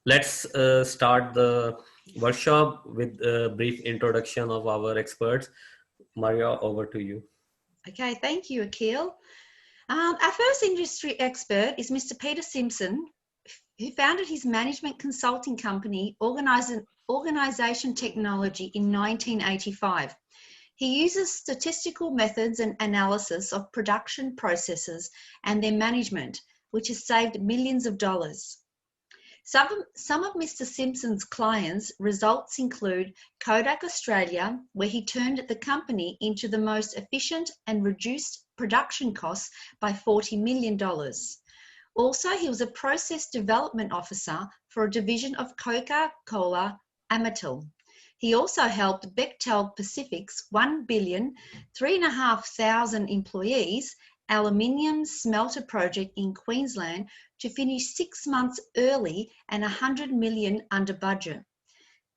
Let's start the workshop with a brief introduction of our experts. Maria, over to you. Okay, thank you, Aqeel. Our first industry expert is Mr. Peter Simpson, who founded his management consulting company, Organisation Technology, in 1985. He uses statistical methods and analysis of production processes and their management, which has saved millions of dollars. Some of Mr. Simpson's clients' results include Kodak Australia, where he turned the company into the most efficient and reduced production costs by $40 million. Also, he was a process development officer for a division of Coca-Cola Amatil. He also helped Bechtel Pacific's 3,500 employees aluminium smelter project in Queensland to finish 6 months early and $100 million under budget.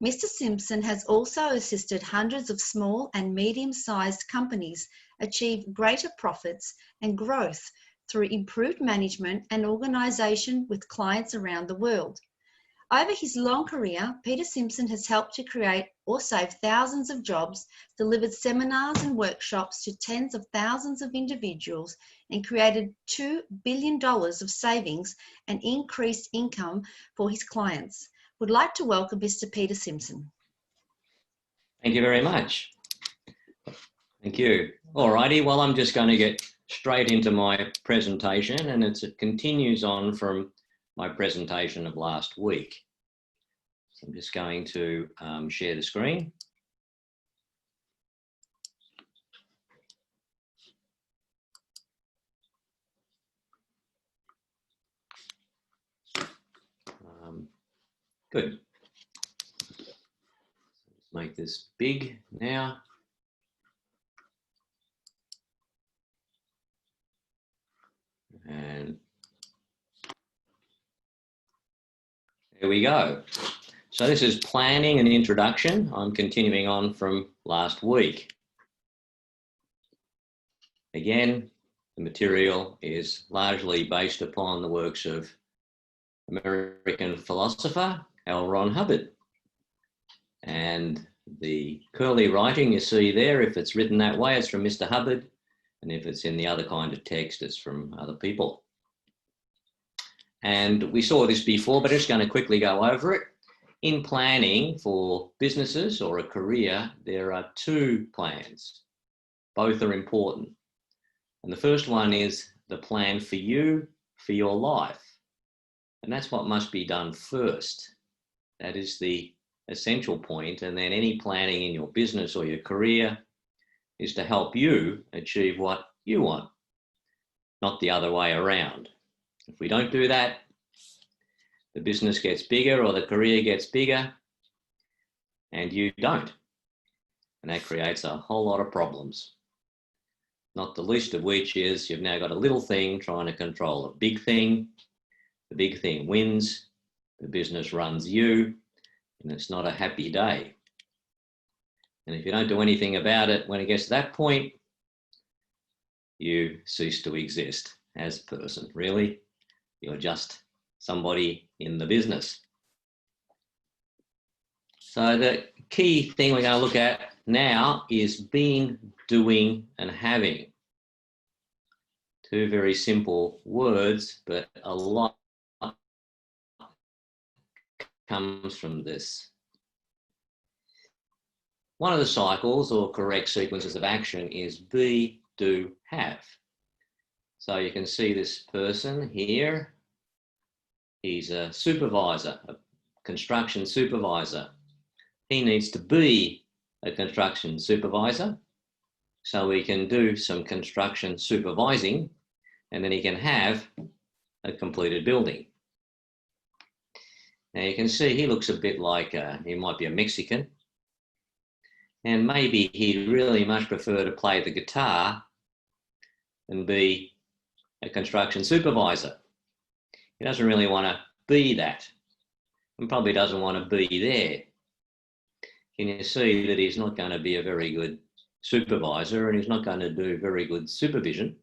Mr. Simpson has also assisted hundreds of small and medium-sized companies achieve greater profits and growth through improved management and organisation with clients around the world. Over his long career, Peter Simpson has helped to create or save thousands of jobs, delivered seminars and workshops to tens of thousands of individuals, and created $2 billion of savings and increased income for his clients. Would like to welcome Mr. Peter Simpson. Thank you very much. Thank you. Alrighty, well, I'm just going to get straight into my presentation, and it continues on from my presentation of last week. So I'm just going to share the screen. Good. Let's make this big now. And there we go. So this is planning and introduction. I'm continuing on from last week. Again, the material is largely based upon the works of American philosopher L. Ron Hubbard. And the curly writing you see there, if it's written that way, it's from Mr. Hubbard. And if it's in the other kind of text, it's from other people. And we saw this before, but I'm just going to quickly go over it. In planning for businesses or a career, there are two plans. Both are important. And the first one is the plan for you, for your life. And that's what must be done first. That is the essential point. And then any planning in your business or your career is to help you achieve what you want, not the other way around. If we don't do that, the business gets bigger or the career gets bigger and you don't. And that creates a whole lot of problems. Not the least of which is you've now got a little thing trying to control a big thing. The big thing wins, the business runs you, and it's not a happy day. And if you don't do anything about it, when it gets to that point, you cease to exist as a person, really. You're just somebody in the business. So the key thing we're going to look at now is being, doing, and having. Two very simple words, but a lot comes from this. One of the cycles or correct sequences of action is be, do, have. So you can see this person here. He's a supervisor, a construction supervisor. He needs to be a construction supervisor so he can do some construction supervising and then he can have a completed building. Now you can see he looks a bit like, he might be a Mexican, and maybe he'd really much prefer to play the guitar than be a construction supervisor. He doesn't really want to be that and probably doesn't want to be there. Can you see that he's not going to be a very good supervisor and he's not going to do very good supervision,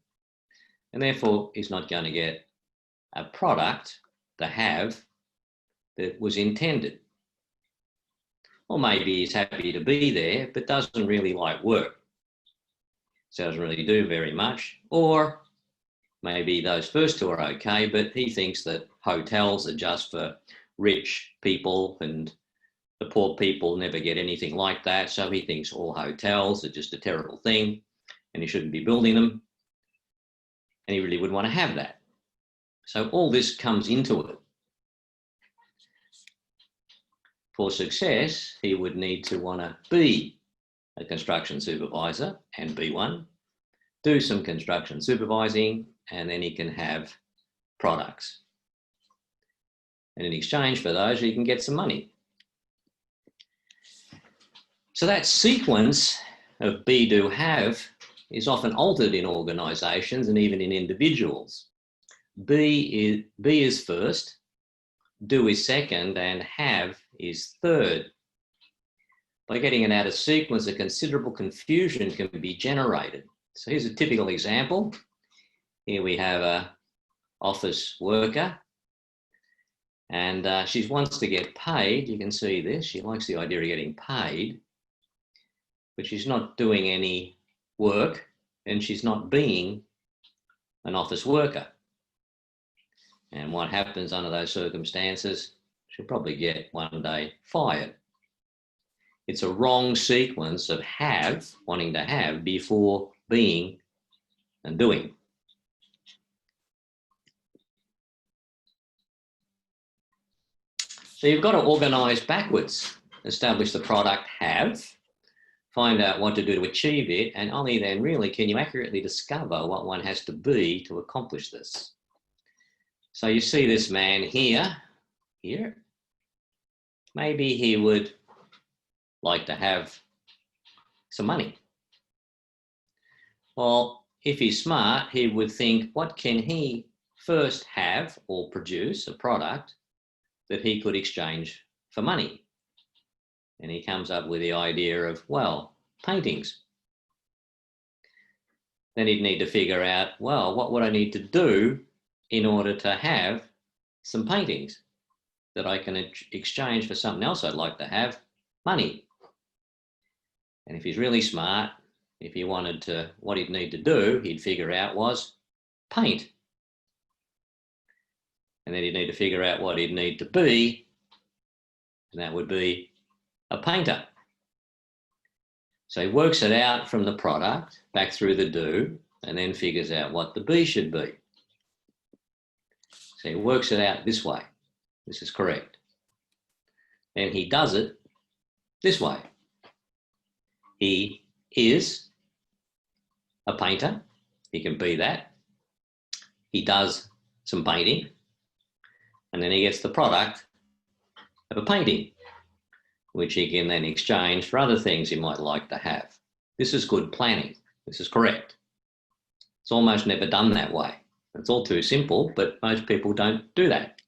and therefore he's not going to get a product, the have, that was intended. Or maybe he's happy to be there, but doesn't really like work. So doesn't really do very much. Or maybe those first two are okay, but he thinks that hotels are just for rich people and the poor people never get anything like that. So he thinks all hotels are just a terrible thing and he shouldn't be building them. And he really wouldn't want to have that. So all this comes into it. For success, he would need to want to be a construction supervisor and be one, do some construction supervising, and then he can have products. And in exchange for those, he can get some money. So that sequence of be, do, have is often altered in organisations and even in individuals. Be is first, do is second, and have is third. By getting it out of sequence, a considerable confusion can be generated. So here's a typical example. Here we have an office worker and she wants to get paid. You can see this. She likes the idea of getting paid, but she's not doing any work and she's not being an office worker. And what happens under those circumstances? She'll probably get one day fired. It's a wrong sequence of have, wanting to have, before being and doing. So you've got to organise backwards, establish the product have, find out what to do to achieve it, and only then really can you accurately discover what one has to be to accomplish this. So you see this man here. Maybe he would like to have some money. Well, if he's smart, he would think, what can he first have or produce, a product that he could exchange for money? And he comes up with the idea of, well, paintings. Then he'd need to figure out, well, what would I need to do in order to have some paintings that I can exchange for something else I'd like to have, money. And if he's really smart, if he wanted to, what he'd need to do, he'd figure out was paint. And then he'd need to figure out what he'd need to be, and that would be a painter. So he works it out from the product, back through the do, and then figures out what the be should be. So he works it out this way. This is correct. Then he does it this way. He is a painter. He can be that. He does some painting, and then he gets the product of a painting, which he can then exchange for other things he might like to have. This is good planning. This is correct. It's almost never done that way. It's all too simple, but most people don't do that.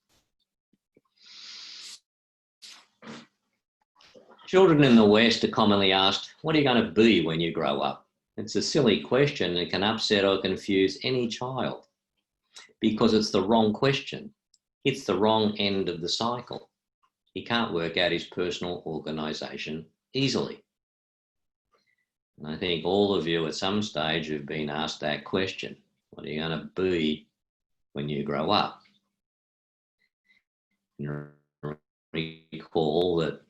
Children in the West are commonly asked, what are you going to be when you grow up? It's a silly question and can upset or confuse any child because it's the wrong question. It's the wrong end of the cycle. He can't work out his personal organisation easily. And I think all of you at some stage have been asked that question. What are you going to be when you grow up? And recall that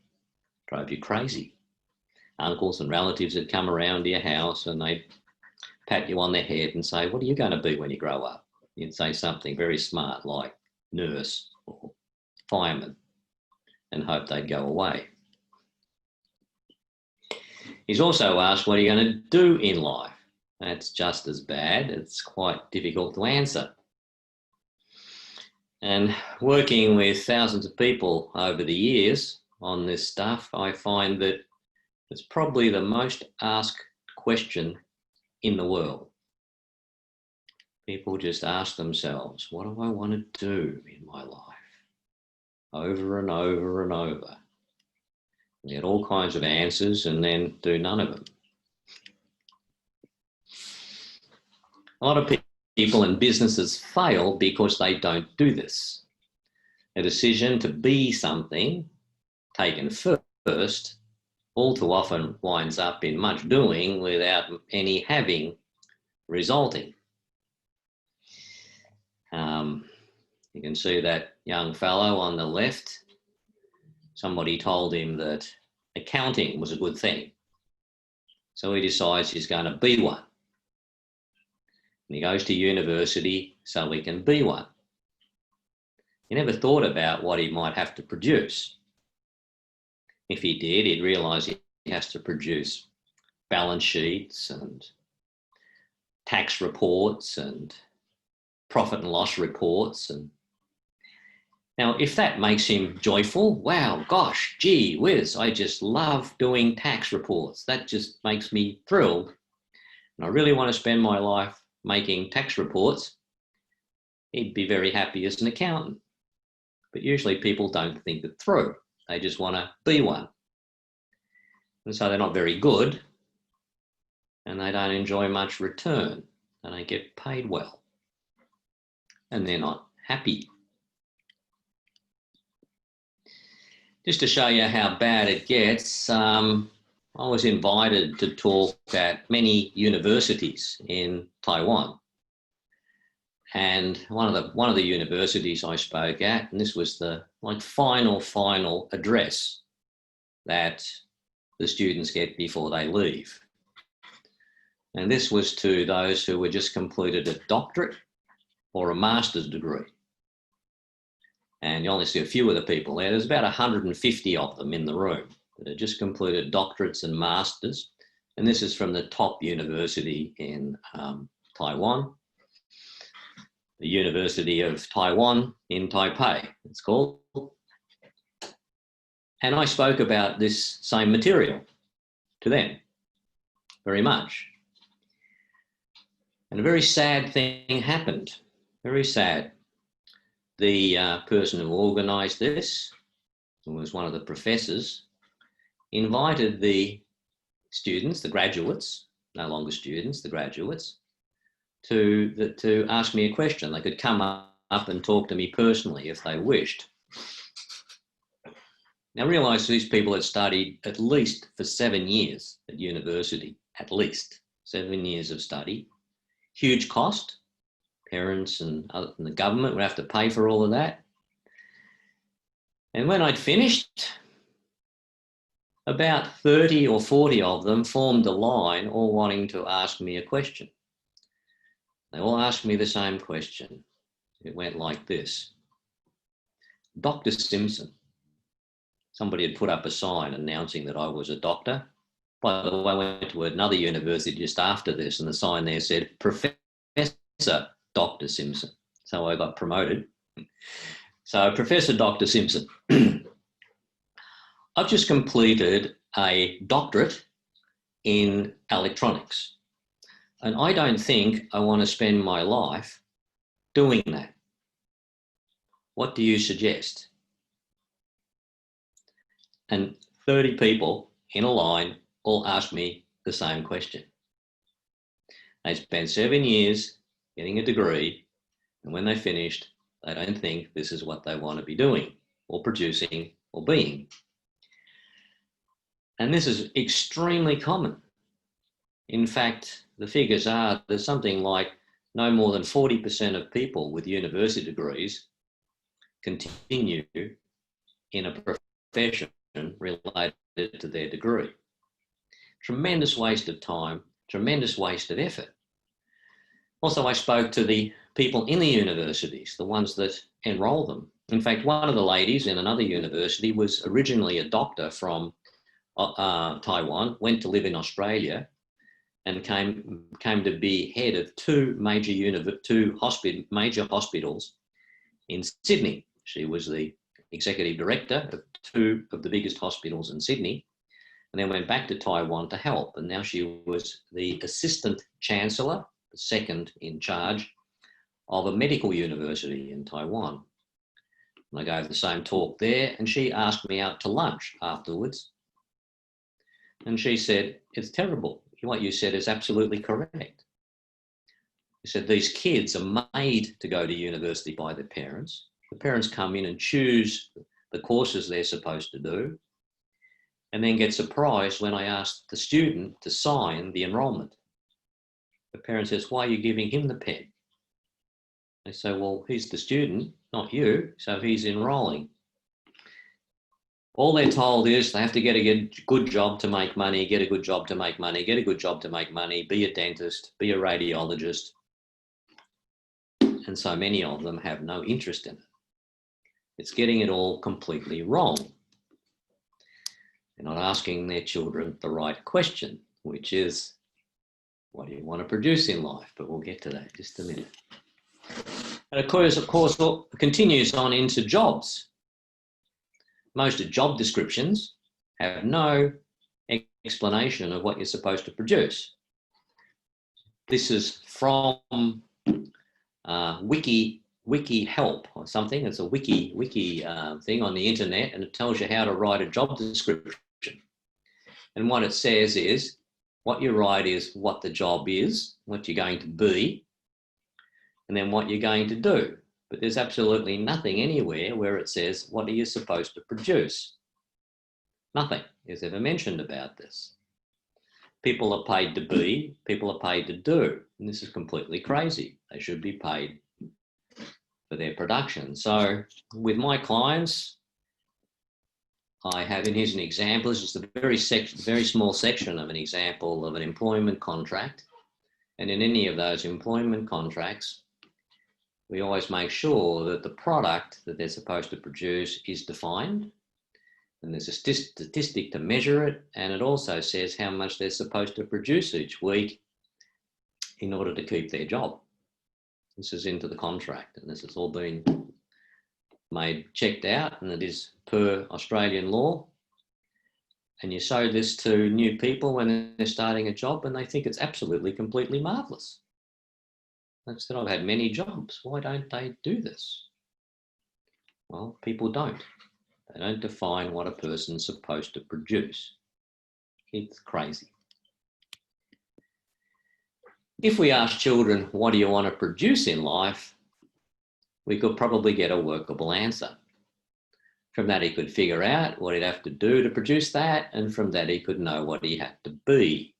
drove you crazy. Uncles and relatives would come around to your house and they'd pat you on the head and say, what are you going to be when you grow up? You'd say something very smart like nurse or fireman and hope they'd go away. He's also asked, what are you going to do in life? That's just as bad. It's quite difficult to answer. And working with thousands of people over the years on this stuff, I find that it's probably the most asked question in the world. People just ask themselves, what do I want to do in my life? Over and over and over. We get all kinds of answers and then do none of them. A lot of people and businesses fail because they don't do this. A decision to be something taken first all too often winds up in much doing without any having resulting. You can see that young fellow on the left. Somebody told him that accounting was a good thing. So he decides he's going to be one. And he goes to university so he can be one. He never thought about what he might have to produce. If he did, he'd realise he has to produce balance sheets and tax reports and profit and loss reports. And now, if that makes him joyful, wow, gosh, gee whiz, I just love doing tax reports. That just makes me thrilled. And I really want to spend my life making tax reports. He'd be very happy as an accountant. But usually people don't think it through. They just want to be one. And so they're not very good, and they don't enjoy much return. They don't get paid well. And they're not happy. Just to show you how bad it gets, I was invited to talk at many universities in Taiwan. And one of the universities I spoke at, and this was the final address that the students get before they leave. And this was to those who had just completed a doctorate or a master's degree. And you only see a few of the people there. There's about 150 of them in the room that had just completed doctorates and masters. And this is from the top university in Taiwan, the University of Taiwan in Taipei, it's called. And I spoke about this same material to them very much. And a very sad thing happened, very sad. The person who organised this, who was one of the professors, invited the students, the graduates, no longer students, the graduates, to ask me a question. They could come up and talk to me personally if they wished. Now realise these people had studied at least for 7 years at university, at least 7 years of study. Huge cost. Parents and the government would have to pay for all of that. And when I'd finished, about 30 or 40 of them formed a line, all wanting to ask me a question. They all asked me the same question. It went like this. Dr. Simpson. Somebody had put up a sign announcing that I was a doctor. By the way, I went to another university just after this, and the sign there said, Professor Dr. Simpson. So I got promoted. So Professor Dr. Simpson. I've just completed a doctorate in electronics. And I don't think I want to spend my life doing that. What do you suggest? And 30 people in a line all asked me the same question. They spent 7 years getting a degree, and when they finished, they don't think this is what they want to be doing or producing or being. And this is extremely common. In fact, the figures are there's something like no more than 40% of people with university degrees continue in a profession related to their degree. Tremendous waste of time, tremendous waste of effort. Also, I spoke to the people in the universities, the ones that enroll them. In fact, one of the ladies in another university was originally a doctor from Taiwan, went to live in Australia, and came to be head of two major hospitals in Sydney. She was the executive director of two of the biggest hospitals in Sydney, and then went back to Taiwan to help. And now she was the assistant chancellor, the second in charge of a medical university in Taiwan. And I gave the same talk there, and she asked me out to lunch afterwards. And she said, it's terrible. What you said is absolutely correct. She said, these kids are made to go to university by their parents. The parents come in and choose the courses they're supposed to do, and then get surprised when I ask the student to sign the enrolment. The parent says, "Why are you giving him the pen?" They say, "Well, he's the student, not you, so he's enrolling." All they're told is they have to get a good job to make money, get a good job to make money, get a good job to make money, be a dentist, be a radiologist. And so many of them have no interest in it. It's getting it all completely wrong. They're not asking their children the right question, which is, what do you want to produce in life? But we'll get to that in just a minute. And of course, it continues on into jobs. Most job descriptions have no explanation of what you're supposed to produce. This is from Wiki Help or something. It's a wiki thing on the internet, and it tells you how to write a job description. And what it says is, what you write is what the job is, what you're going to be, and then what you're going to do. But there's absolutely nothing anywhere where it says, what are you supposed to produce? Nothing is ever mentioned about this. People are paid to be, people are paid to do, and this is completely crazy. They should be paid for their production. So with my clients, I have, and here's an example, this is a very small section of an example of an employment contract. And in any of those employment contracts, we always make sure that the product that they're supposed to produce is defined, and there's a statistic to measure it, and it also says how much they're supposed to produce each week in order to keep their job. This is into the contract, and this has all been checked out, and it is per Australian law. And you show this to new people when they're starting a job, and they think it's absolutely, completely marvellous. They said, "I've had many jobs. Why don't they do this?" Well, people don't. They don't define what a person's supposed to produce. It's crazy. If we ask children, what do you want to produce in life? We could probably get a workable answer. From that, he could figure out what he'd have to do to produce that, and from that, he could know what he had to be.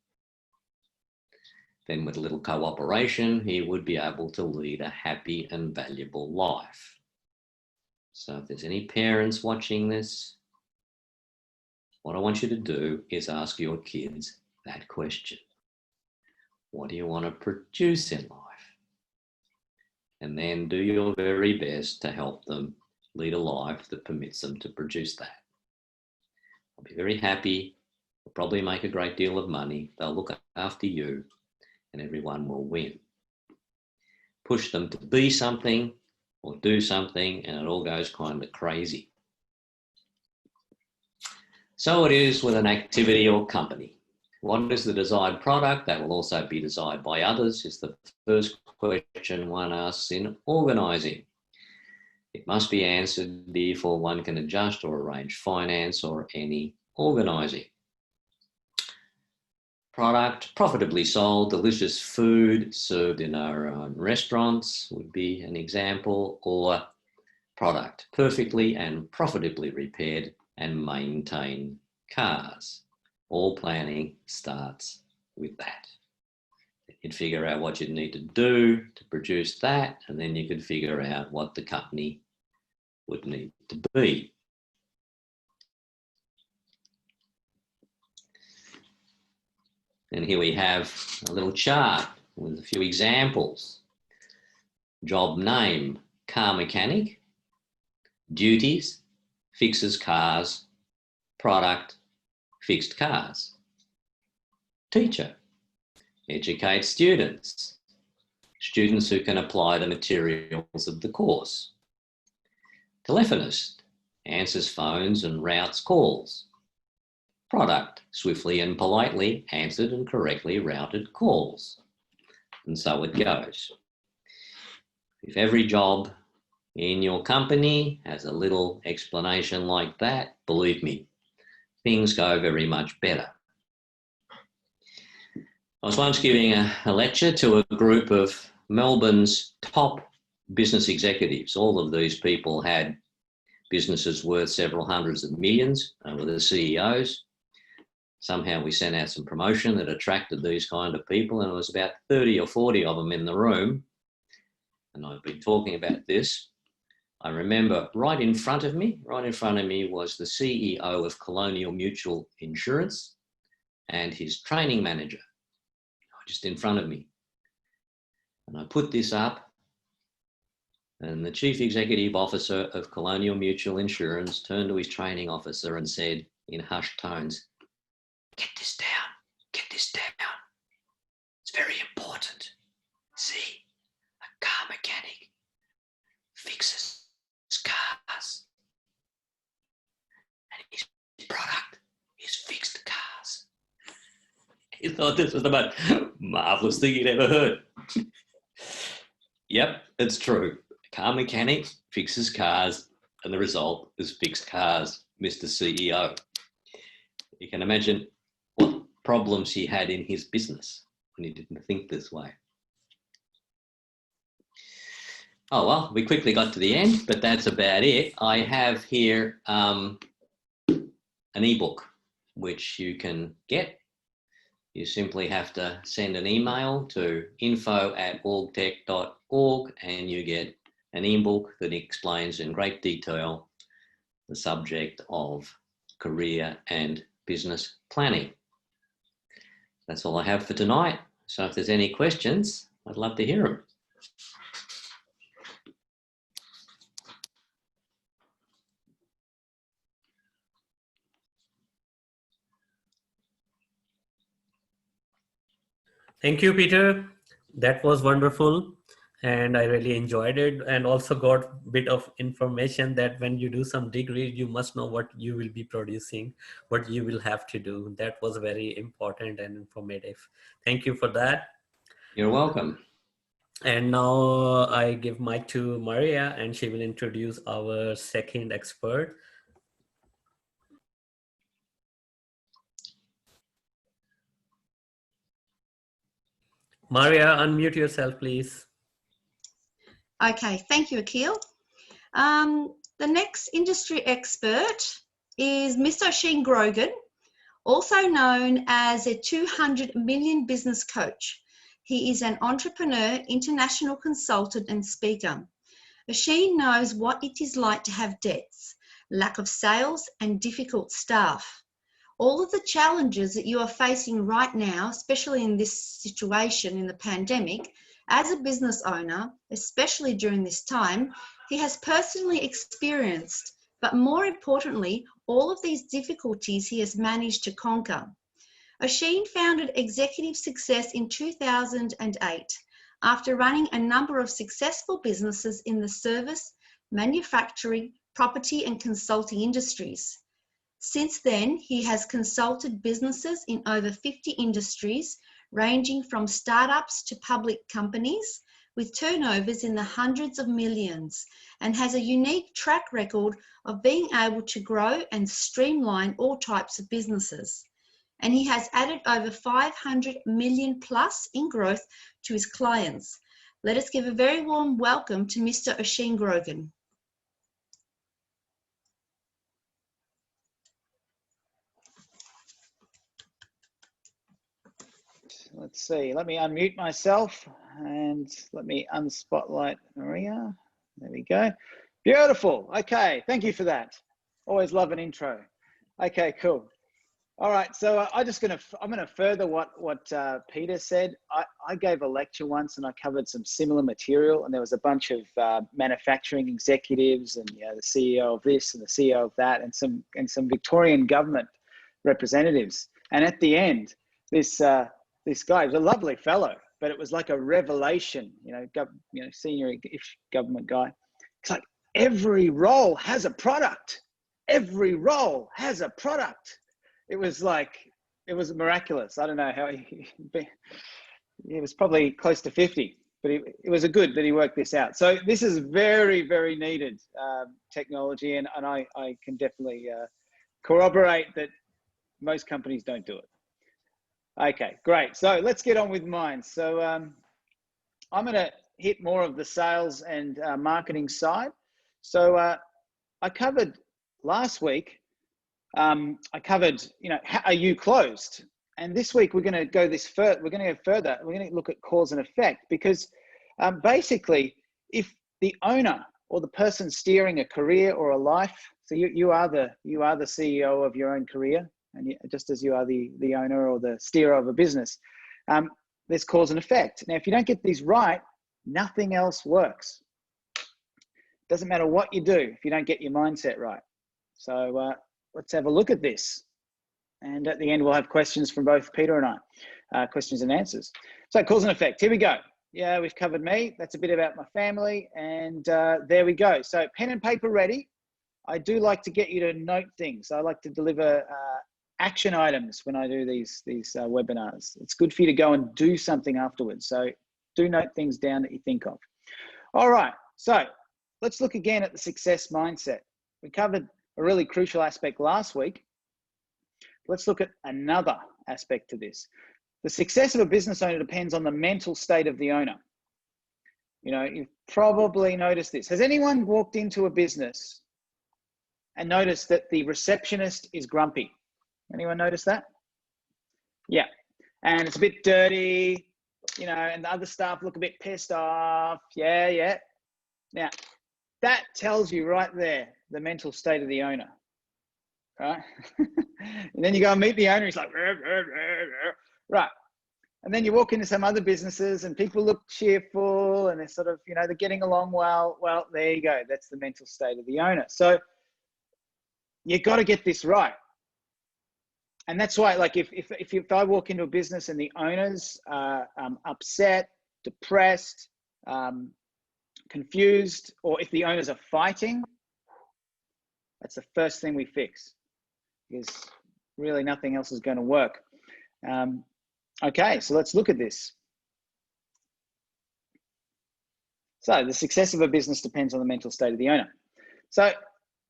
Then with a little cooperation, he would be able to lead a happy and valuable life. So if there's any parents watching this, what I want you to do is ask your kids that question. What do you want to produce in life? And then do your very best to help them lead a life that permits them to produce that. They'll be very happy, they'll probably make a great deal of money, they'll look after you, and everyone will win. Push them to be something or do something, and it all goes kind of crazy. So it is with an activity or company. What is the desired product? That will also be desired by others, is the first question one asks in organising. It must be answered before one can adjust or arrange finance or any organising. Product, profitably sold, delicious food served in our own restaurants would be an example, or product, perfectly and profitably repaired and maintained cars. All planning starts with that. You'd figure out what you'd need to do to produce that, and then you could figure out what the company would need to be. And here we have a little chart with a few examples. Job name, car mechanic. Duties, fixes cars. Product, fixed cars. Teacher, educates students. Students who can apply the materials of the course. Telephonist, answers phones and routes calls. Product, swiftly and politely answered and correctly routed calls. And so it goes. If every job in your company has a little explanation like that, believe me, things go very much better. I was once giving a lecture to a group of Melbourne's top business executives. All of these people had businesses worth several hundreds of millions, were the CEOs. Somehow we sent out some promotion that attracted these kind of people, and it was about 30 or 40 of them in the room. And I've been talking about this. I remember right in front of me was the CEO of Colonial Mutual Insurance and his training manager, just in front of me. And I put this up, and the Chief Executive Officer of Colonial Mutual Insurance turned to his training officer and said in hushed tones, "Get this down, get this down. It's very important. See, a car mechanic fixes cars, and his product is fixed cars." He thought this was the most marvellous thing he'd ever heard. Yep, it's true. A car mechanic fixes cars, and the result is fixed cars, Mr. CEO. You can imagine what problems he had in his business when he didn't think this way. Oh, well, we quickly got to the end, but that's about it. I have here an ebook, which you can get. You simply have to send an email to info@orgtech.org and you get an ebook that explains in great detail the subject of career and business planning. That's all I have for tonight. So if there's any questions, I'd love to hear them. Thank you, Peter. That was wonderful. And I really enjoyed it, and also got a bit of information that when you do some degree, you must know what you will be producing, what you will have to do. That was very important and informative. Thank you for that. You're welcome. And now I give mic to Maria, and she will introduce our second expert. Maria, unmute yourself, please. Okay, thank you, Aqeel. The next industry expert is Mr. Oisín Grogan, also known as a 200 million business coach. He is an entrepreneur, international consultant and speaker. Oisín knows what it is like to have debts, lack of sales and difficult staff. All of the challenges that you are facing right now, especially in this situation in the pandemic, as a business owner, especially during this time, he has personally experienced, but more importantly, all of these difficulties he has managed to conquer. Oisín founded Executive Success in 2008 after running a number of successful businesses in the service, manufacturing, property and consulting industries. Since then, he has consulted businesses in over 50 industries, ranging from startups to public companies, with turnovers in the hundreds of millions, and has a unique track record of being able to grow and streamline all types of businesses. And he has added over 500 million plus in growth to his clients. Let us give a very warm welcome to Mr. Oisín Grogan. Let's see, let me unmute myself and let me unspotlight Maria. There we go. Beautiful. Okay, thank you for that. Always love an intro. Okay, cool. All right, so I'm going to further what Peter said. I gave a lecture once and I covered some similar material, and there was a bunch of manufacturing executives and the CEO of this and the CEO of that, and some Victorian government representatives. And at the end, this guy was a lovely fellow, but it was like a revelation, senior-ish government guy. It's like every role has a product. Every role has a product. It was miraculous. I don't know how he was probably close to 50, but it was good that he worked this out. So this is very, very needed technology, and I can definitely corroborate that most companies don't do it. Okay, great. So let's get on with mine. So I'm going to hit more of the sales and marketing side. So I covered last week, I covered, how are you closed? And this week we're going to go further. We're going to go further. We're going to look at cause and effect, because basically, if the owner or the person steering a career or a life, so you are the CEO of your own career, and just as you are the owner or the steerer of a business, there's cause and effect. Now, if you don't get these right, nothing else works. Doesn't matter what you do if you don't get your mindset right. So let's have a look at this. And at the end, we'll have questions from both Peter and I, questions and answers. So cause and effect, here we go. Yeah, we've covered me. That's a bit about my family. And there we go. So pen and paper ready. I do like to get you to note things. I like to deliver action items when I do these webinars. It's good for you to go and do something afterwards. So do note things down that you think of. All right, so let's look again at the success mindset. We covered a really crucial aspect last week. Let's look at another aspect to this. The success of a business owner depends on the mental state of the owner. You've probably noticed this. Has anyone walked into a business and noticed that the receptionist is grumpy? Anyone notice that? Yeah. And it's a bit dirty, and the other staff look a bit pissed off. Yeah. Now, that tells you right there the mental state of the owner, right? And then you go and meet the owner, he's like, right. And then you walk into some other businesses and people look cheerful and they're sort of, they're getting along well. Well, there you go. That's the mental state of the owner. So you got to get this right. And that's why, like, if I walk into a business and the owner's upset, depressed, confused, or if the owners are fighting, that's the first thing we fix, because really nothing else is going to work. Okay, so let's look at this. So the success of a business depends on the mental state of the owner. So,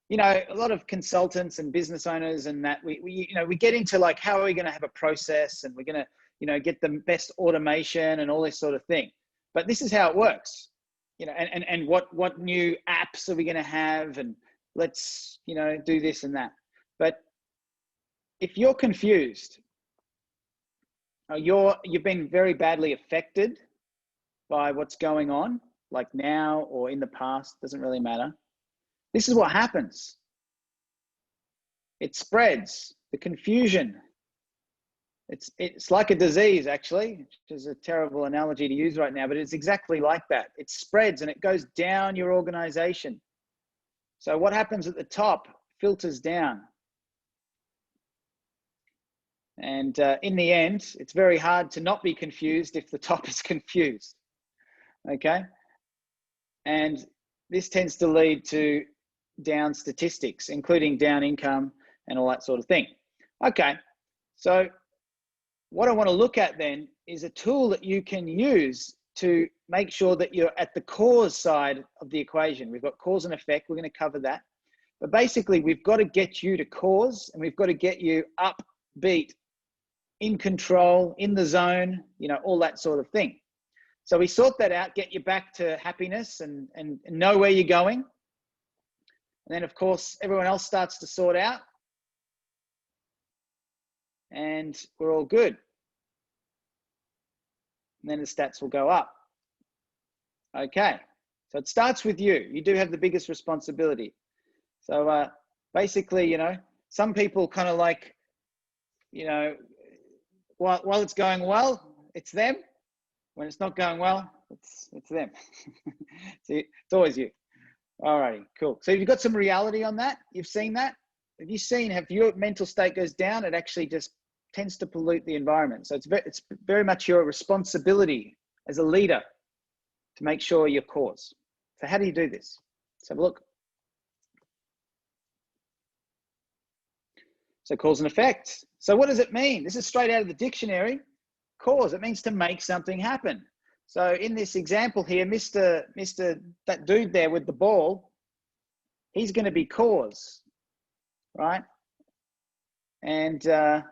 a lot of consultants and business owners and that we get into like, how are we going to have a process, and we're going to, get the best automation and all this sort of thing. But this is how it works, and what new apps are we going to have, and let's, do this and that. But if you're confused, you've been very badly affected by what's going on, like now or in the past, doesn't really matter. This is what happens. It spreads, the confusion. It's like a disease, actually, which is a terrible analogy to use right now, but it's exactly like that. It spreads and it goes down your organization. So what happens at the top filters down. And in the end, it's very hard to not be confused if the top is confused, okay? And this tends to lead to down statistics, including down income and all that sort of thing. Okay, so what I want to look at then is a tool that you can use to make sure that you're at the cause side of the equation. We've got cause and effect, we're going to cover that. But basically, we've got to get you to cause, and we've got to get you upbeat, in control, in the zone, all that sort of thing. So we sort that out, get you back to happiness and know where you're going. And then, of course, everyone else starts to sort out. And we're all good. And then the stats will go up. Okay, so it starts with you. You do have the biggest responsibility. So basically, some people kind of like, while it's going well, it's them. When it's not going well, it's them. See, it's always you. Alrighty, cool. So you've got some reality on that. You've seen that. Have you seen, if your mental state goes down, it actually just tends to pollute the environment. So it's very much your responsibility as a leader to make sure your cause. So how do you do this? Let's have a look. So cause and effect. So what does it mean? This is straight out of the dictionary. Cause, it means to make something happen. So in this example here, that dude there with the ball, he's going to be cause, right? And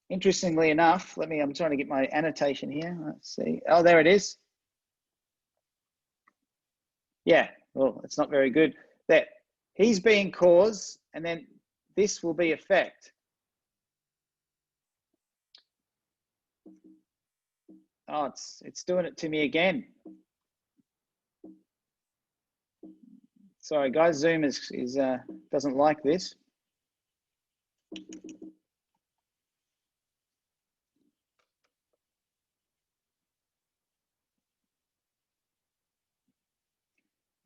interestingly enough, I'm trying to get my annotation here. Let's see. Oh, there it is. Yeah, well, it's not very good. That he's being cause, and then this will be effect. Oh, it's doing it to me again. Sorry, guys. Zoom doesn't like this.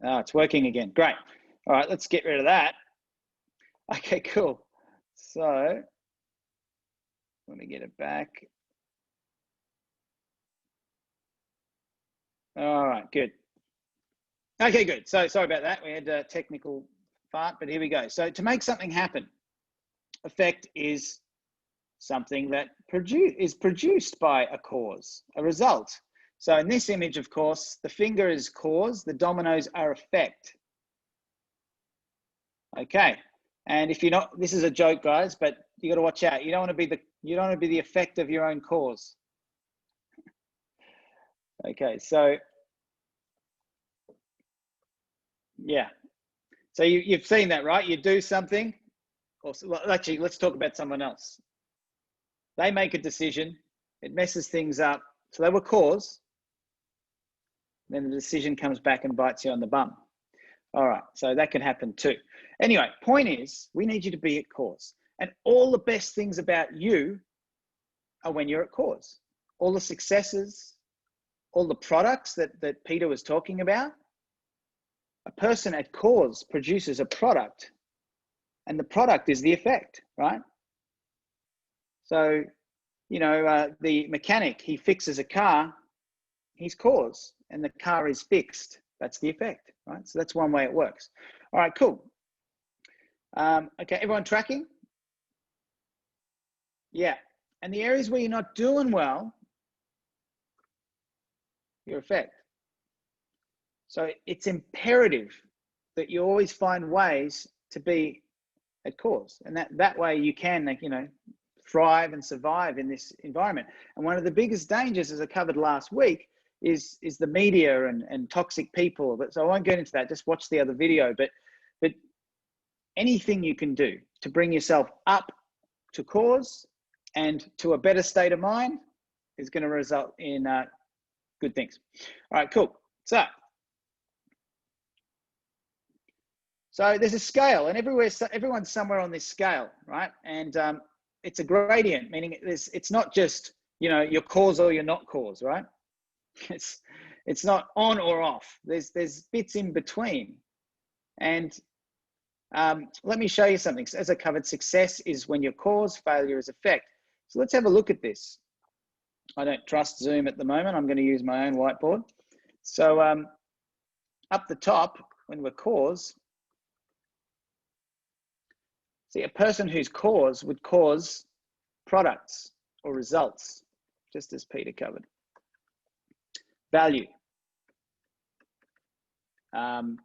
Oh, it's working again. Great. All right, let's get rid of that. Okay, cool. So let me get it back. All right, good. Okay, good. So sorry about that. We had a technical fart, but here we go. So to make something happen, effect is something that is produced by a cause, a result. So in this image, of course, the finger is cause, the dominoes are effect. Okay, and if you're not, this is a joke, guys, but you got to watch out. You don't want to be the effect of your own cause. Okay, so yeah, so you've seen that, right? You do something, or well, actually, let's talk about someone else. They make a decision, it messes things up. So they were cause, then the decision comes back and bites you on the bum. All right, so that can happen too. Anyway, point is, we need you to be at cause. And all the best things about you are when you're at cause. All the successes, all the products that Peter was talking about, a person at cause produces a product, and the product is the effect, right? So, you know, the mechanic, he fixes a car, he's cause, and the car is fixed. That's the effect, right? So that's one way it works. All right, cool. Okay, everyone tracking? Yeah, and the areas where you're not doing well, your effect. So it's imperative that you always find ways to be at cause, and that way you can, like, you know, thrive and survive in this environment. And one of the biggest dangers, as I covered last week, is the media and toxic people. But so I won't get into that. Just watch the other video. But anything you can do to bring yourself up to cause and to a better state of mind is going to result in good things. All right, cool. So there's a scale, and everyone's somewhere on this scale, right? And it's a gradient, meaning it's not just, you know, you're cause or you're not cause, right? It's not on or off. There's bits in between. And let me show you something. As I covered, success is when you're cause, failure is effect. So let's have a look at this. I don't trust Zoom at the moment. I'm going to use my own whiteboard. So up the top, when we're cause, see, a person who's cause would cause products or results, just as Peter covered. Value.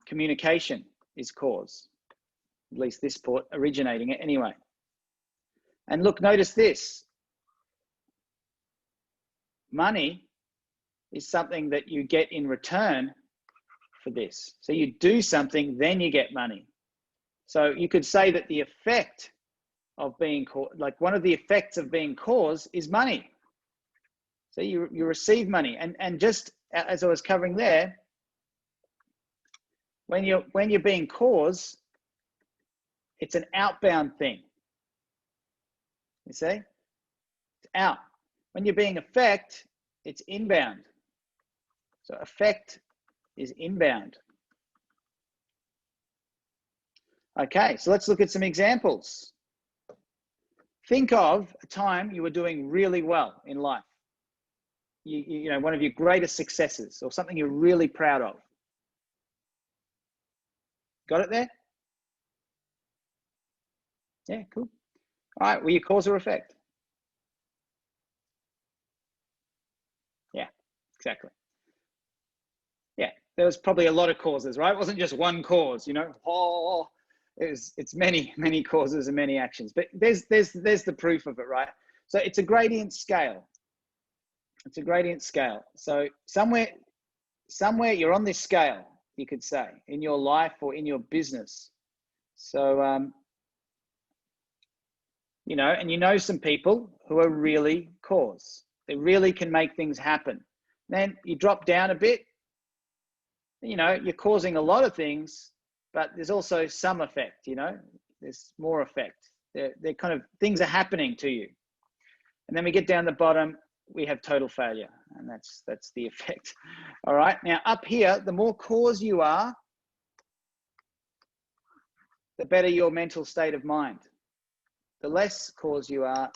Communication is cause, at least this port originating it anyway. And look, notice this. Money is something that you get in return for this. So you do something, then you get money. So you could say that the effect of being cause, like one of the effects of being cause, is money. So you receive money, and just as I was covering there, when you're being cause, it's an outbound thing. You see, it's out. When you're being effect, it's inbound. So effect is inbound. Okay, so let's look at some examples. Think of a time you were doing really well in life. You know, one of your greatest successes, or something you're really proud of. Got it there? Yeah, cool. All right, were you cause or effect? Yeah, exactly. Yeah, there was probably a lot of causes, right? It wasn't just one cause, you know. Oh, it's many causes and many actions. But there's the proof of it, right? So it's a gradient scale. It's a gradient scale. So somewhere you're on this scale. you could say, in your life or in your business. So, you know, and you know some people who are really cause. They really can make things happen. Then you drop down a bit, you know, you're causing a lot of things, but there's also some effect, you know, there's more effect. They're kind of, things are happening to you. And then we get down the bottom, we have total failure, and that's the effect. All right, now up here, the more cause you are, the better your mental state of mind. The less cause you are,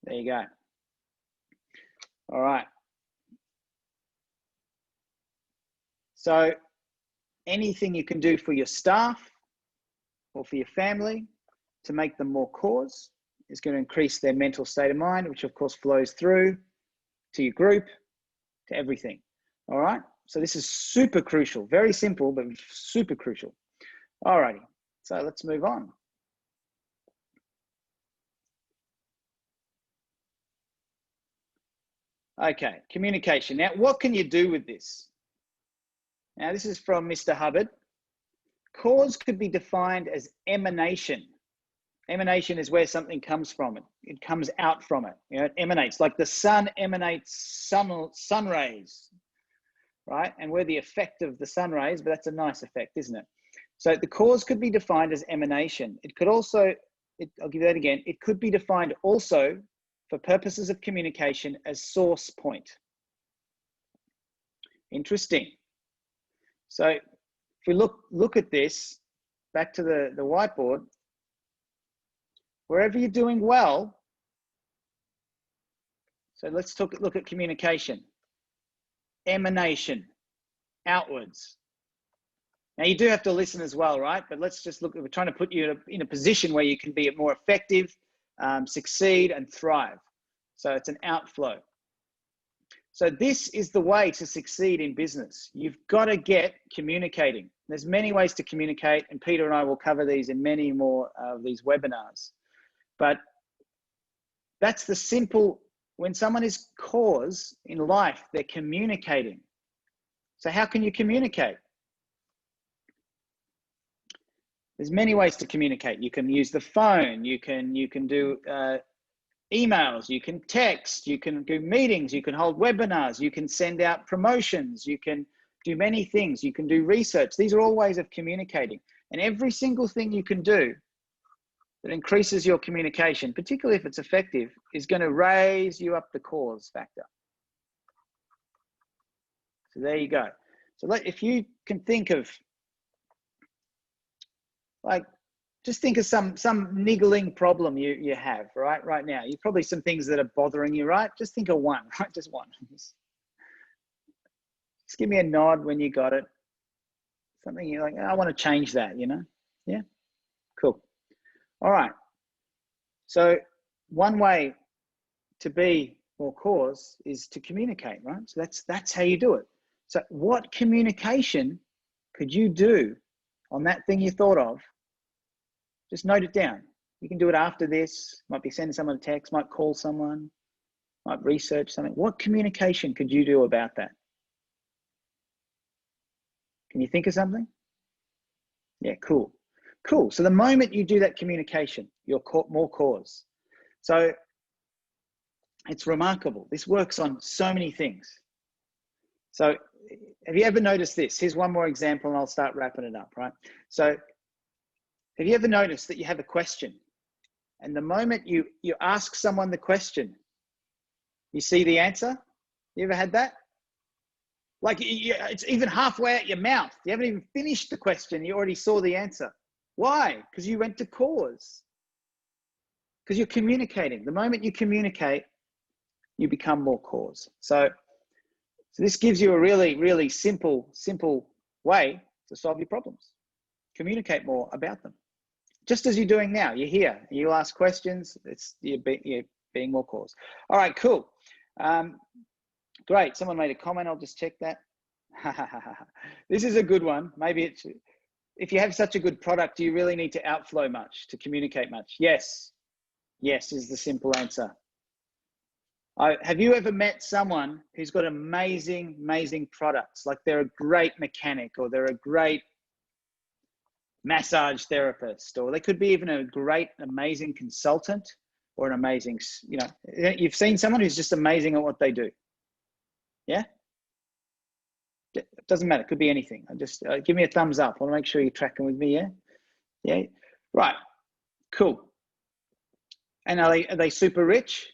there you go. All right. So anything you can do for your staff or for your family to make them more cause is going to increase their mental state of mind, which of course flows through to your group, to everything. All right. So this is super crucial, very simple, but super crucial. All righty. So let's move on. Okay, communication. Now, what can you do with this? Now, this is from Mr. Hubbard. Cause could be defined as emanation. Emanation is where something comes from. It comes out from it. You know, it emanates, like the sun emanates sun rays, right? And we're the effect of the sun rays, but that's a nice effect, isn't it? So the cause could be defined as emanation. It could also, I'll give you that again. It could be defined also for purposes of communication as source point. Interesting. So if we look at this, back to the whiteboard, wherever you're doing well, so let's look at communication. Emanation, outwards. Now you do have to listen as well, right? But let's just look, we're trying to put you in a position where you can be more effective, succeed and thrive. So it's an outflow. So this is the way to succeed in business. You've got to get communicating. There's many ways to communicate, and Peter and I will cover these in many more of these webinars. But that's the simple, when someone is cause in life, they're communicating. So how can you communicate? There's many ways to communicate. You can use the phone, you can do emails, you can text, you can do meetings, you can hold webinars, you can send out promotions, you can do many things, you can do research. These are all ways of communicating. And every single thing you can do that increases your communication, particularly if it's effective, is going to raise you up the cause factor. So there you go. So if you can think of, like, just think of some niggling problem you have right now. You probably some things that are bothering you, right? Just think of one, right? Just one. Just give me a nod when you got it. Something you're like, oh, I want to change that, you know? Yeah, cool. All right. So one way to be more cause is to communicate, right? So that's how you do it. So what communication could you do on that thing you thought of? Just note it down. You can do it after this. Might be sending someone a text, might call someone, might research something. What communication could you do about that? Can you think of something? Yeah, cool. Cool. So the moment you do that communication, you're more cause. So it's remarkable. This works on so many things. So have you ever noticed this? Here's one more example and I'll start wrapping it up, right? So have you ever noticed that you have a question and the moment you ask someone the question, you see the answer? You ever had that? Like it's even halfway out your mouth. You haven't even finished the question. You already saw the answer. Why? Because you went to cause. Because you're communicating. The moment you communicate, you become more cause. So this gives you a really, really simple way to solve your problems. Communicate more about them. Just as you're doing now. You're here. You ask questions. You're being more cause. All right, cool. Great. Someone made a comment. I'll just check that. This is a good one. Maybe it's, if you have such a good product, do you really need to outflow much, to communicate much? Yes. Yes is the simple answer. Have you ever met someone who's got amazing, amazing products? Like they're a great mechanic, or they're a great massage therapist, or they could be even a great, amazing consultant, or an amazing, you know, you've seen someone who's just amazing at what they do. Yeah? It doesn't matter. It could be anything. Just give me a thumbs up. I want to make sure you're tracking with me. Yeah? Yeah? Right. Cool. And are they super rich?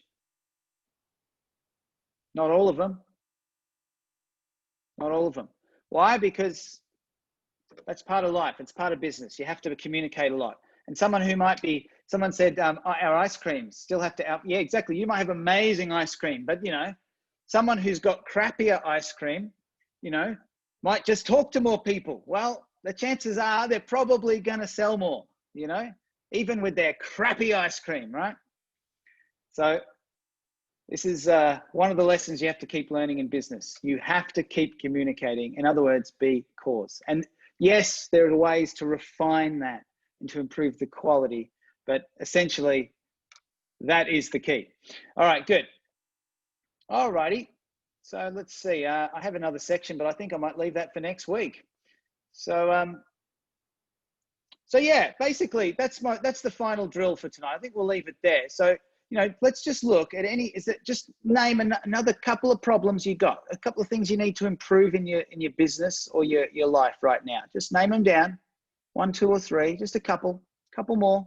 Not all of them. Not all of them. Why? Because that's part of life. It's part of business. You have to communicate a lot. And someone who might be, someone said, our ice creams still have to, yeah, exactly. You might have amazing ice cream, but you know, someone who's got crappier ice cream, you know, might just talk to more people. Well, the chances are they're probably going to sell more, you know, even with their crappy ice cream, right? So this is one of the lessons you have to keep learning in business. You have to keep communicating. In other words, be cause. And yes, there are ways to refine that and to improve the quality, but essentially that is the key. All right, good. All righty. So let's see. I have another section, but I think I might leave that for next week. So, so yeah, basically that's the final drill for tonight. I think we'll leave it there. So, you know, let's just look at just name another couple of problems you got, a couple of things you need to improve in your business or your life right now. Just name them down, 1, 2, or 3, just a couple more.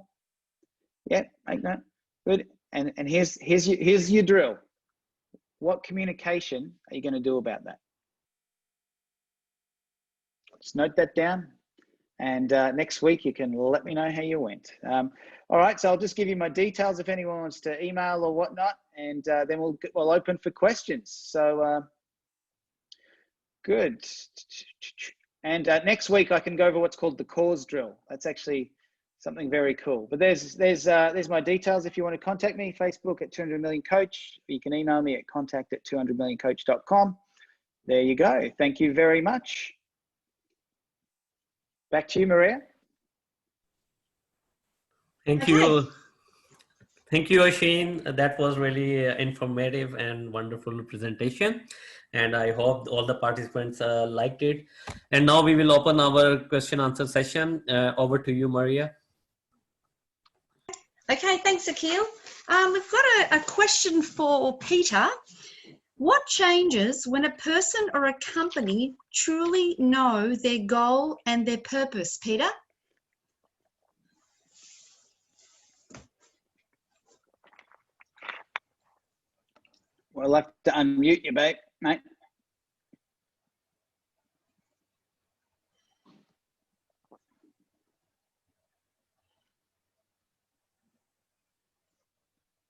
Yeah, make that good. And here's your drill. What communication are you going to do about that? Just note that down. And next week, you can let me know how you went. All right, so I'll just give you my details if anyone wants to email or whatnot, and then we'll open for questions. So good. And next week, I can go over what's called the cause drill. That's actually something very cool. But there's my details if you want to contact me. Facebook at 200 Million Coach. You can email me at contact@200millioncoach.com. There you go. Thank you very much. Back to you, Maria. Thank you. Thank you, Oisín. That was really informative and wonderful presentation. And I hope all the participants liked it. And now we will open our question answer session. Over to you, Maria. Okay, thanks, Aqeel. We've got a question for Peter. What changes when a person or a company truly know their goal and their purpose, Peter? We'll have to unmute you, mate.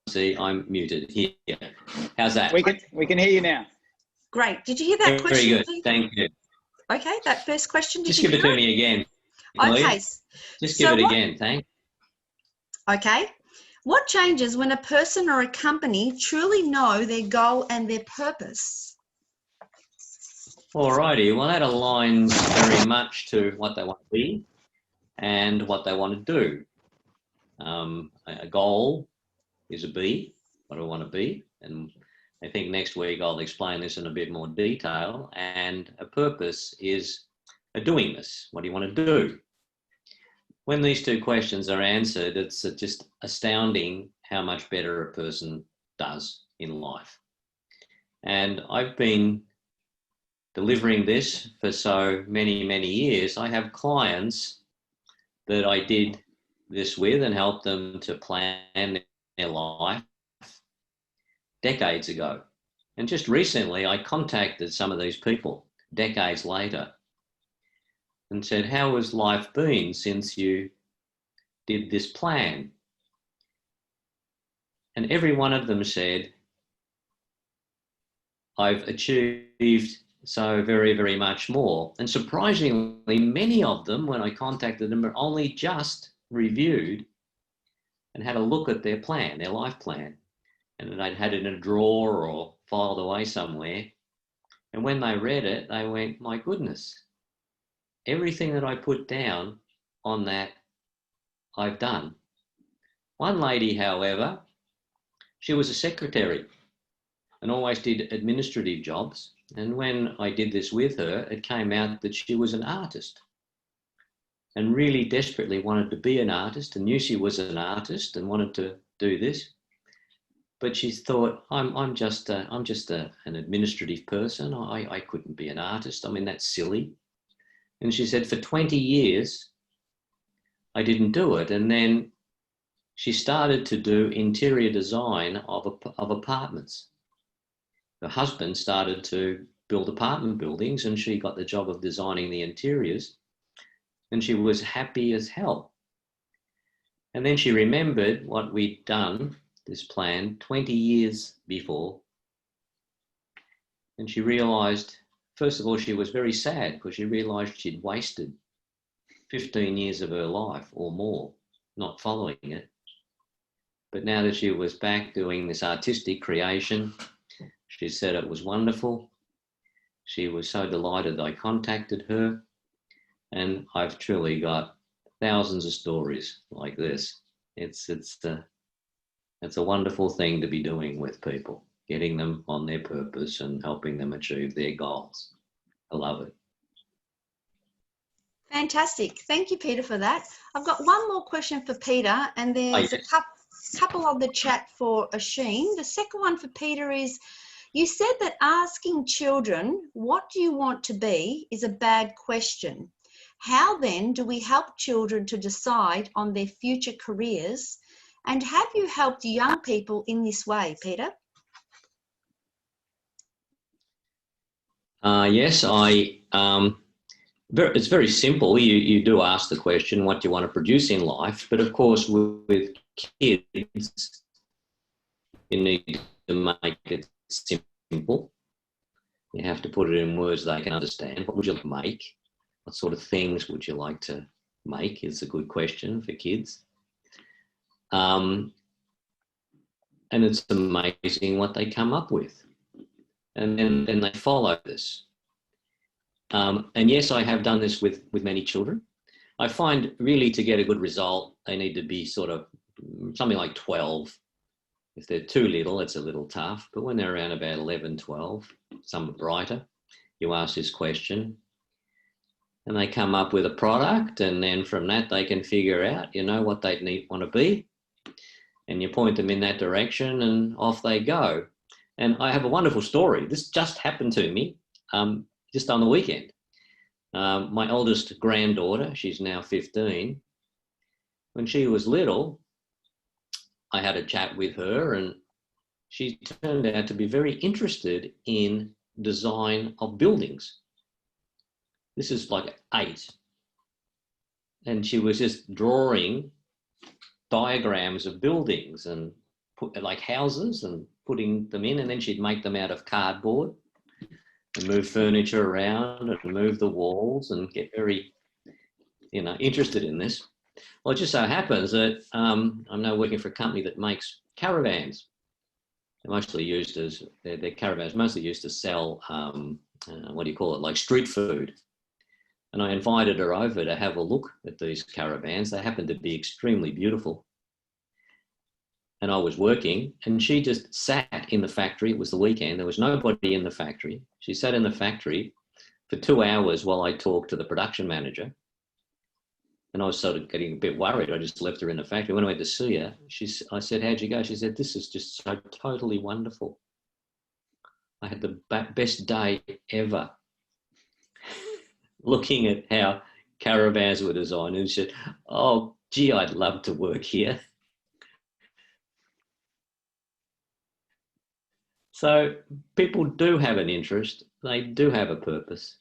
See, I'm muted here. How's that? We can hear you now. Great. Did you hear that question? Very good. Peter? Thank you. Okay, that first question. Just give it to me again. Okay. Just give it again. Thanks. Okay. What changes when a person or a company truly know their goal and their purpose? Alrighty. Well, that aligns very much to what they want to be and what they want to do. A goal is a be, what I want to be, and I think next week I'll explain this in a bit more detail. And a purpose is a doingness. What do you want to do? When these two questions are answered, it's just astounding how much better a person does in life. And I've been delivering this for so many, many years. I have clients that I did this with and helped them to plan their life decades ago. And just recently, I contacted some of these people decades later and said, how has life been since you did this plan? And every one of them said, I've achieved so very, very much more. And surprisingly, many of them, when I contacted them, only just reviewed and had a look at their plan, their life plan. And they'd had it in a drawer or filed away somewhere. And when they read it, they went, my goodness, everything that I put down on that, I've done. One lady, however, she was a secretary and always did administrative jobs. And when I did this with her, it came out that she was an artist and really desperately wanted to be an artist and knew she was an artist and wanted to do this. But she thought, I'm just an administrative person. I couldn't be an artist. I mean, that's silly. And she said, for 20 years, I didn't do it. And then she started to do interior design of apartments. Her husband started to build apartment buildings and she got the job of designing the interiors. And she was happy as hell. And then she remembered what we'd done, this plan, 20 years before. And she realised, first of all, she was very sad because she realised she'd wasted 15 years of her life or more not following it. But now that she was back doing this artistic creation, she said it was wonderful. She was so delighted I contacted her. And I've truly got thousands of stories like this. It's a wonderful thing to be doing with people, getting them on their purpose and helping them achieve their goals. I love it. Fantastic. Thank you, Peter, for that. I've got one more question for Peter, and there's a couple on the chat for Oisín. The second one for Peter is, you said that asking children, what do you want to be, is a bad question. How then do we help children to decide on their future careers? And have you helped young people in this way, Peter? Yes, it's very simple. You do ask the question, what do you want to produce in life? But of course, with kids, you need to make it simple. You have to put it in words they can understand. What would you make? What sort of things would you like to make is a good question for kids. And it's amazing what they come up with. And then they follow this. And yes, I have done this with many children. I find really to get a good result, they need to be sort of something like 12. If they're too little, it's a little tough. But when they're around about 11, 12, some are brighter, you ask this question and they come up with a product, and then from that they can figure out, what they want to be, and you point them in that direction and off they go. And I have a wonderful story. This just happened to me just on the weekend. My oldest granddaughter, she's now 15. When she was little, I had a chat with her and she turned out to be very interested in design of buildings. This is like 8. And she was just drawing diagrams of buildings and like houses and putting them in, and then she'd make them out of cardboard and move furniture around and move the walls and get very, interested in this. Well, it just so happens that I'm now working for a company that makes caravans. They're mostly used as, they're caravans mostly used to sell, like street food. And I invited her over to have a look at these caravans. They happened to be extremely beautiful. And I was working and she just sat in the factory. It was the weekend. There was nobody in the factory. She sat in the factory for 2 hours while I talked to the production manager. And I was sort of getting a bit worried. I just left her in the factory. When I went to see her, I said, how'd you go? She said, this is just so totally wonderful. I had the best day ever looking at how caravans were designed. And she said, oh, gee, I'd love to work here. So people do have an interest. They do have a purpose.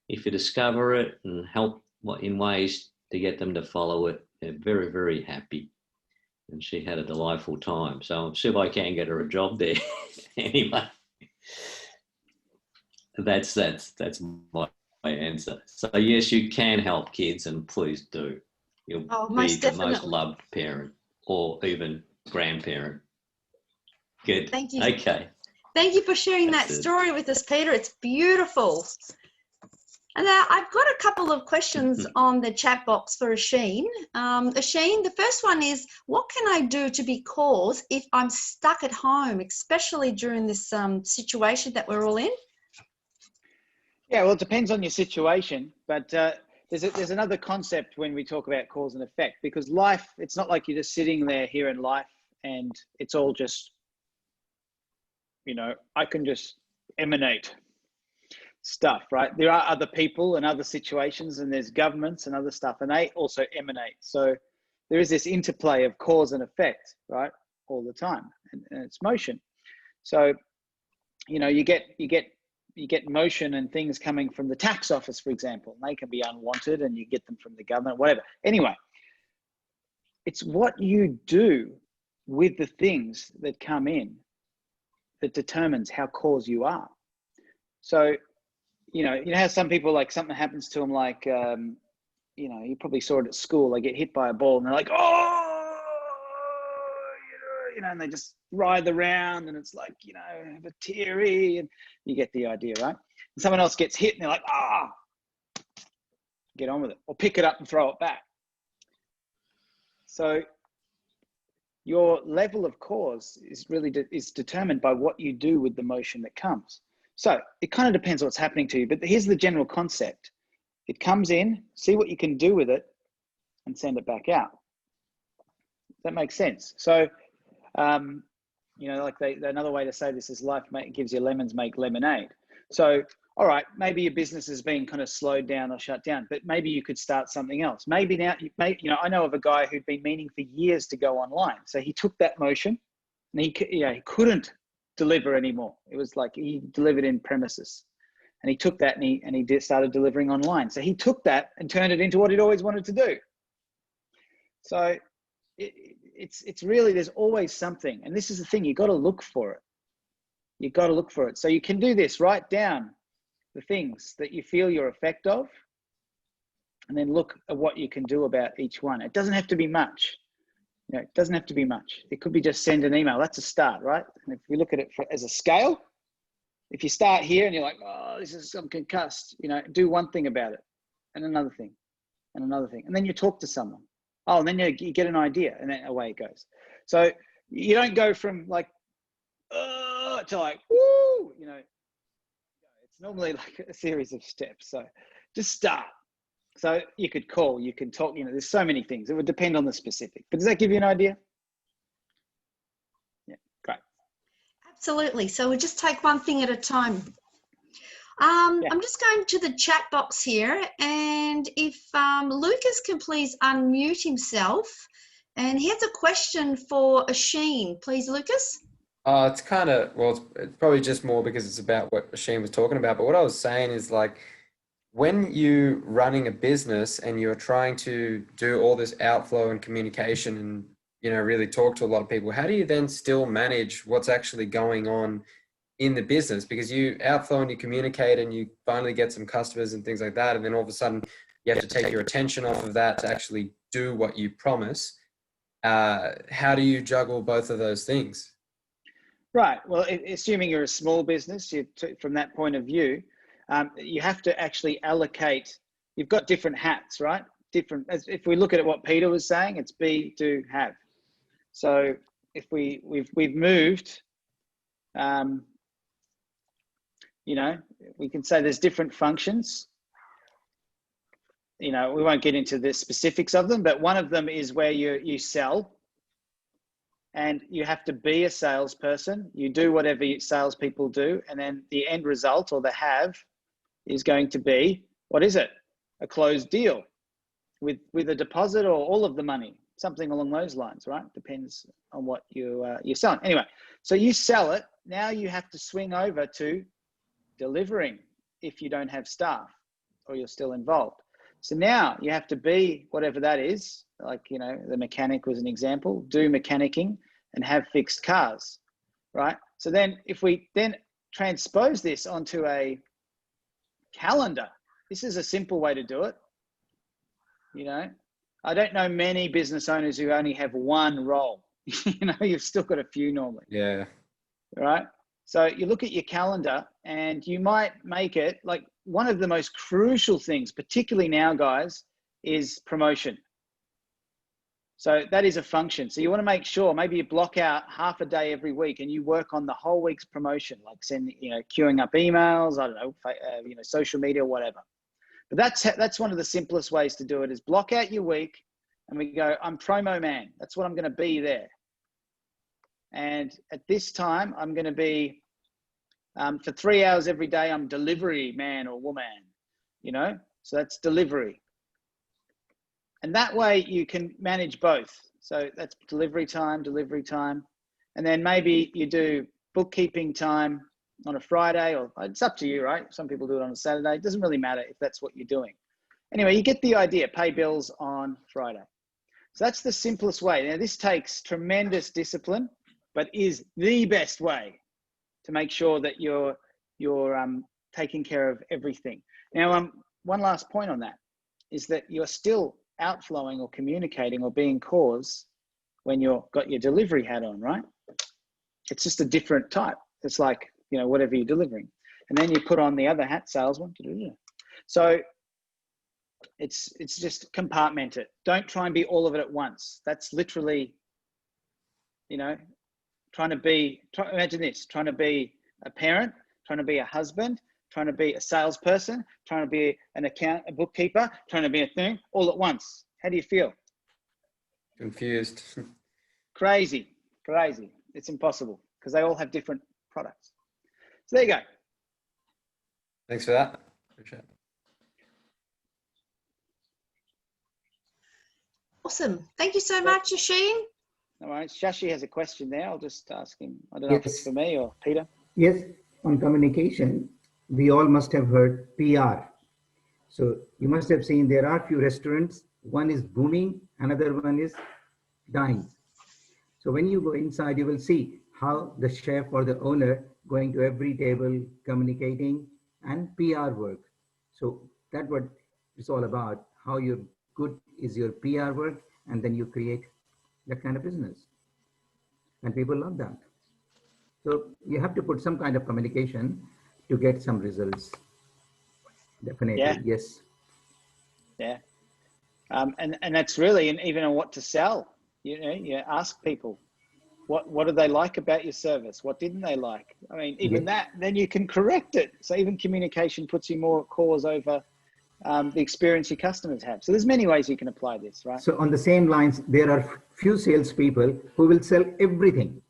If you discover it and help in ways to get them to follow it, they're very, very happy. And she had a delightful time. So I'll see if I can get her a job there. Anyway, that's my answer. So yes, you can help kids, and please do. You'll be the most loved parent or even grandparent. Good. Thank you. Okay. Thank you for sharing that story with us, Peter. It's beautiful. And I've got a couple of questions on the chat box for Oisín. Oisín, the first one is, what can I do to be cause if I'm stuck at home, especially during this situation that we're all in? Yeah, well, it depends on your situation, but there's another concept when we talk about cause and effect, because life, it's not like you're just sitting there here in life and it's all just, I can just emanate stuff, right? There are other people and other situations, and there's governments and other stuff, and they also emanate. So there is this interplay of cause and effect, right, all the time, and it's motion. So you get motion and things coming from the tax office, for example. They can be unwanted, and you get them from the government, whatever. Anyway, it's what you do with the things that come in that determines how cause you are. So you know how some people, like, something happens to them, like, you probably saw it at school. They get hit by a ball and they're like, oh, and they just writhe around, and it's like, have a teary, and you get the idea, right? And someone else gets hit and they're like, get on with it, or pick it up and throw it back. So your level of cause is determined by what you do with the motion that comes. So it kind of depends what's happening to you, but here's the general concept. It comes in, see what you can do with it, and send it back out. That makes sense. So, like another way to say this is life gives you lemons, make lemonade. So, all right, maybe your business is being kind of slowed down or shut down, but maybe you could start something else. Maybe now, I know of a guy who'd been meaning for years to go online. So he took that motion, and he couldn't deliver anymore. It was like he delivered in premises, and he took that and he started delivering online. So he took that and turned it into what he'd always wanted to do. So it's really, there's always something, and this is the thing, you got to look for it. You got to look for it. So you can do this: write down the things that you feel your effect of, and then look at what you can do about each one. It doesn't have to be much. It doesn't have to be much. It could be just send an email. That's a start, right? And if we look at it as a scale, if you start here and you're like, oh, I'm concussed, do one thing about it, and another thing, and another thing. And then you talk to someone. Oh, and then you get an idea, and then away it goes. So you don't go from like, to like, woo, it's normally like a series of steps. So just start. So you could call, you can talk, there's so many things. It would depend on the specific. But does that give you an idea? Yeah, great. Absolutely. So we'll just take one thing at a time. Yeah. I'm just going to the chat box here, and if Lucas can please unmute himself, and he has a question for Oisín. Please, Lucas. It's kind of, well, it's probably just more because it's about what Oisín was talking about. But what I was saying is, like, when you're running a business and you're trying to do all this outflow and communication and, really talk to a lot of people, how do you then still manage what's actually going on in the business? Because you outflow and you communicate and you finally get some customers and things like that. And then all of a sudden you have to take your attention off of that to actually do what you promise. How do you juggle both of those things? Right. Well, assuming you're a small business, from that point of view, you have to actually allocate. You've got different hats, right? If we look at what Peter was saying, it's be, do, have. So if we've moved, we can say there's different functions. We won't get into the specifics of them, but one of them is where you sell, and you have to be a salesperson. You do whatever salespeople do, and then the end result, or the have, is going to be, what is it? A closed deal with a deposit, or all of the money, something along those lines, right? Depends on what you're selling. Anyway, so you sell it. Now you have to swing over to delivering if you don't have staff or you're still involved. So now you have to be whatever that is, like, the mechanic was an example, do mechanicking and have fixed cars, right? So then if we then transpose this onto a calendar, this is a simple way to do it. I don't know many business owners who only have one role. You've still got a few normally. Yeah. Right? So you look at your calendar and you might make it like one of the most crucial things, particularly now, guys, is promotion. So that is a function. So you want to make sure maybe you block out half a day every week and you work on the whole week's promotion, like queuing up emails, I don't know, social media, whatever. But that's one of the simplest ways to do it is block out your week and we go, I'm promo man. That's what I'm going to be there. And at this time, I'm going to be, for 3 hours every day, I'm delivery man or woman, so that's delivery. And that way you can manage both. So that's delivery time. And then maybe you do bookkeeping time on a Friday, or it's up to you, right? Some people do it on a Saturday. It doesn't really matter if that's what you're doing. Anyway, you get the idea, pay bills on Friday. So that's the simplest way. Now this takes tremendous discipline, but is the best way to make sure that you're taking care of everything. Now, one last point on that is that you're still outflowing or communicating or being cause when you've got your delivery hat on, right? It's just a different type. It's like, whatever you're delivering. And then you put on the other hat, salesman. So it's just compartment it. Don't try and be all of it at once. That's literally, imagine this, trying to be a parent, trying to be a husband, trying to be a salesperson, trying to be a bookkeeper, trying to be a thing all at once. How do you feel? Confused. Crazy. It's impossible because they all have different products. So there you go. Thanks for that. Appreciate it. Awesome. Thank you so much, Oisín. All right. Shashi has a question there. I'll just ask him. I don't know if it's for me or Peter. Yes, on communication, we all must have heard PR. So you must have seen there are few restaurants. One is booming, another one is dying. So when you go inside, you will see how the chef or the owner going to every table, communicating, and PR work. So that's what it's all about, how good is your PR work, and then you create that kind of business. And people love that. So you have to put some kind of communication to get some results. Definitely, yes. Yeah. And that's really, and even on what to sell, you ask people, what do they like about your service? What didn't they like? I mean, even that, then you can correct it. So even communication puts you more cause over the experience your customers have. So there's many ways you can apply this, right? So on the same lines, there are few salespeople who will sell everything.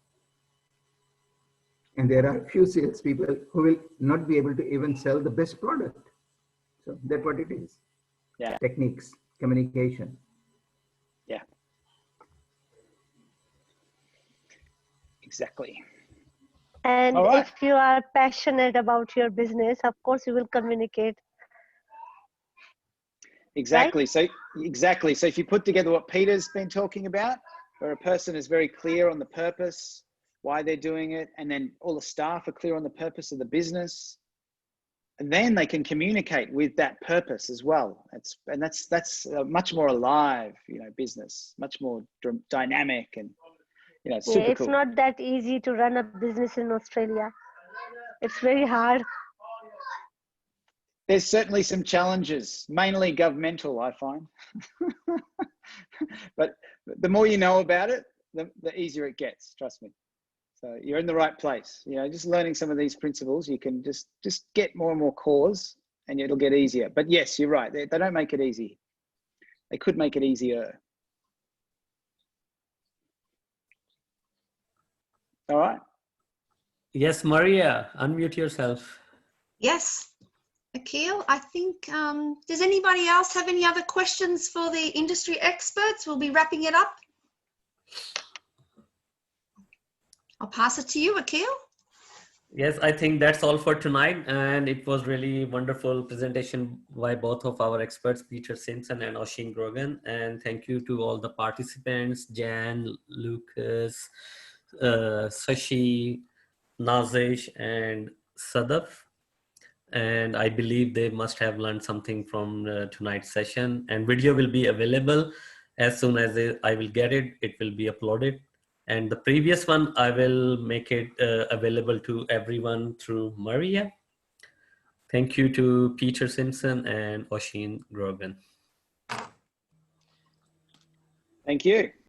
And there are few salespeople who will not be able to even sell the best product. So that's what it is. Yeah. Techniques, communication. Yeah. Exactly. And All right. if you are passionate about your business, of course you will communicate. Exactly. Right? So exactly. So if you put together what Peter's been talking about, where a person is very clear on the purpose, why they're doing it, and then all the staff are clear on the purpose of the business, and then they can communicate with that purpose as well. That's a much more alive, business, much more dynamic, and super It's cool. not that easy to run a business in Australia. It's very hard. There's certainly some challenges, mainly governmental, I find. But the more you know about it, the easier it gets, trust me. So you're in the right place. Just learning some of these principles, you can just get more and more cause and it'll get easier. But yes, you're right. They don't make it easy. They could make it easier. All right. Yes, Maria, unmute yourself. Yes. Aqeel, I think, does anybody else have any other questions for the industry experts? We'll be wrapping it up. I'll pass it to you, Aqeel. Yes, I think that's all for tonight. And it was really wonderful presentation by both of our experts, Peter Simpson and Oisín Grogan. And thank you to all the participants, Jan, Lucas, Sashi, Nazish, and Sadaf. And I believe they must have learned something from tonight's session. And video will be available as soon as I will get it. It will be uploaded. And the previous one, I will make it available to everyone through Maria. Thank you to Peter Simpson and Oisín Grogan. Thank you.